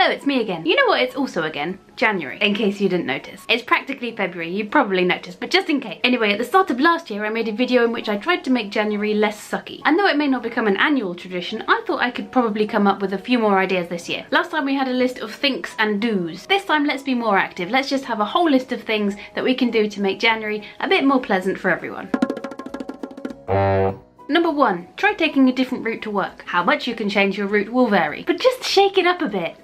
Hello, it's me again. You know what, it's also again January, in case you didn't notice. It's practically February, you probably noticed, but just in case. Anyway, at the start of last year I made a video in which I tried to make January less sucky. And though it may not become an annual tradition, I thought I could probably come up with a few more ideas this year. Last time we had a list of thinks and do's. This time let's be more active. Let's just have a whole list of things that we can do to make January a bit more pleasant for everyone. Number 1, try taking a different route to work. How much you can change your route will vary, but just shake it up a bit.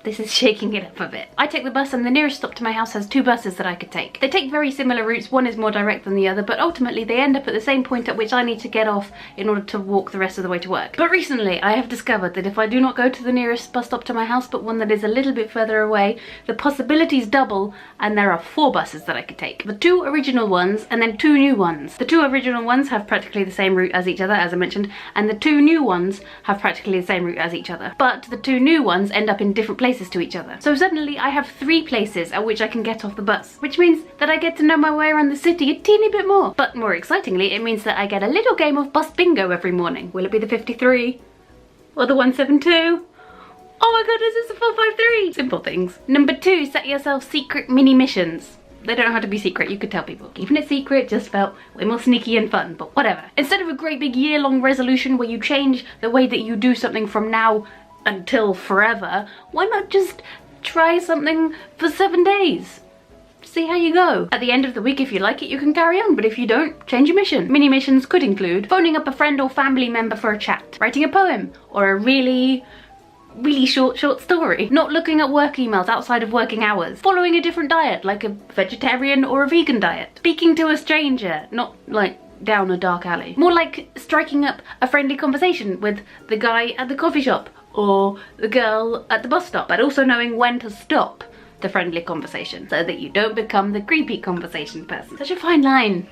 This is shaking it up a bit. I take the bus and the nearest stop to my house has 2 buses that I could take. They take very similar routes, one is more direct than the other, but ultimately they end up at the same point at which I need to get off in order to walk the rest of the way to work. But recently I have discovered that if I do not go to the nearest bus stop to my house, but one that is a little bit further away, the possibilities double and there are 4 buses that I could take. The 2 original ones and then 2 new ones. The 2 original ones have practically the same route as each other, as I mentioned, and the 2 new ones have practically the same route as each other. But the 2 new ones end up in different places to each other. So suddenly I have 3 places at which I can get off the bus, which means that I get to know my way around the city a teeny bit more. But more excitingly, it means that I get a little game of bus bingo every morning. Will it be the 53? Or the 172? Oh my goodness, it's a 453! Simple things. Number 2, set yourself secret mini missions. They don't have to be secret, you could tell people. Keeping it secret just felt way more sneaky and fun, but whatever. Instead of a great big year-long resolution where you change the way that you do something from now until forever, why not just try something for 7 days? See how you go. At the end of the week, if you like it, you can carry on, but if you don't, change your mission. Mini missions could include phoning up a friend or family member for a chat, writing a poem, or a really short story, not looking at work emails outside of working hours, following a different diet, like a vegetarian or a vegan diet, speaking to a stranger, not like down a dark alley, more like striking up a friendly conversation with the guy at the coffee shop or the girl at the bus stop, but also knowing when to stop the friendly conversation so that you don't become the creepy conversation person. Such a fine line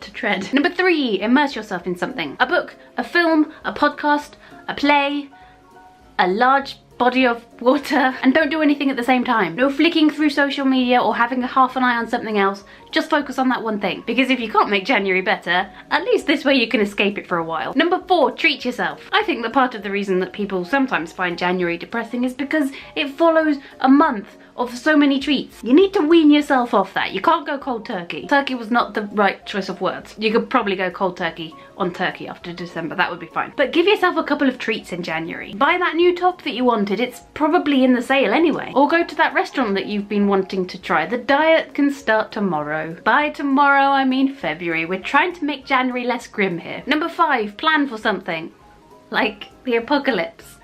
to tread. Number 3, immerse yourself in something. A book, a film, a podcast, a play, a large body of water, and don't do anything at the same time. No flicking through social media or having a half an eye on something else. Just focus on that one thing, because if you can't make January better, at least this way you can escape it for a while. Number 4, treat yourself. I think that part of the reason that people sometimes find January depressing is because it follows a month of so many treats. You need to wean yourself off that. You can't go cold turkey. Turkey was not the right choice of words. You could probably go cold turkey on turkey after December, that would be fine. But give yourself a couple of treats in January. Buy that new top that you wanted, it's probably in the sale anyway. Or go to that restaurant that you've been wanting to try. The diet can start tomorrow. By tomorrow, I mean February. We're trying to make January less grim here. Number 5, plan for something. Like the apocalypse.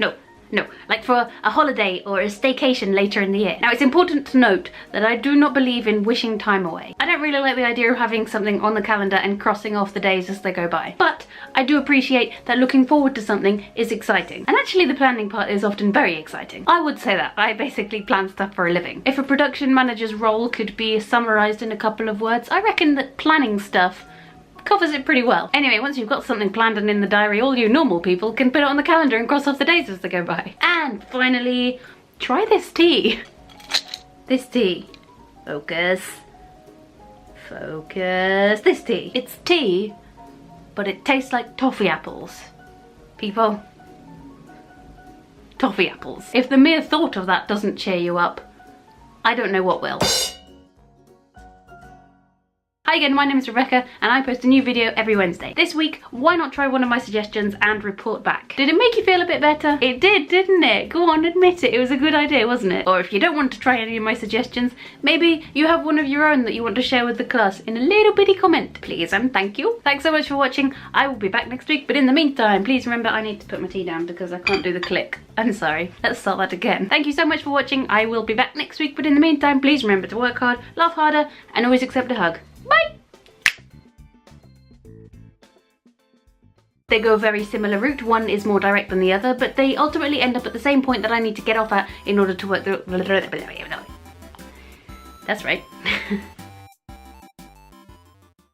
No, like for a holiday or a staycation later in the year. Now, it's important to note that I do not believe in wishing time away. I don't really like the idea of having something on the calendar and crossing off the days as they go by. But I do appreciate that looking forward to something is exciting. And actually the planning part is often very exciting. I would say that. I basically plan stuff for a living. If a production manager's role could be summarized in a couple of words, I reckon that planning stuff covers it pretty well. Anyway, once you've got something planned and in the diary, all you normal people can put it on the calendar and cross off the days as they go by. And finally, try this tea. This tea. Focus. Focus. This tea. It's tea, but it tastes like toffee apples. People. Toffee apples. If the mere thought of that doesn't cheer you up, I don't know what will. Hi again, my name is Rebecca and I post a new video every Wednesday. This week, why not try one of my suggestions and report back? Did it make you feel a bit better? It did, didn't it? Go on, admit it. It was a good idea, wasn't it? Or if you don't want to try any of my suggestions, maybe you have one of your own that you want to share with the class in a little bitty comment, please, and thank you. Thanks so much for watching. I will be back next week, but in the meantime, please remember I need to put my tea down because I can't do the click. I'm sorry. Let's start that again. Thank you so much for watching. I will be back next week, but in the meantime, please remember to work hard, laugh harder, and always accept a hug. Bye! They go a very similar route, one is more direct than the other, but they ultimately end up at the same point that I need to get off at in order to work the... That's right.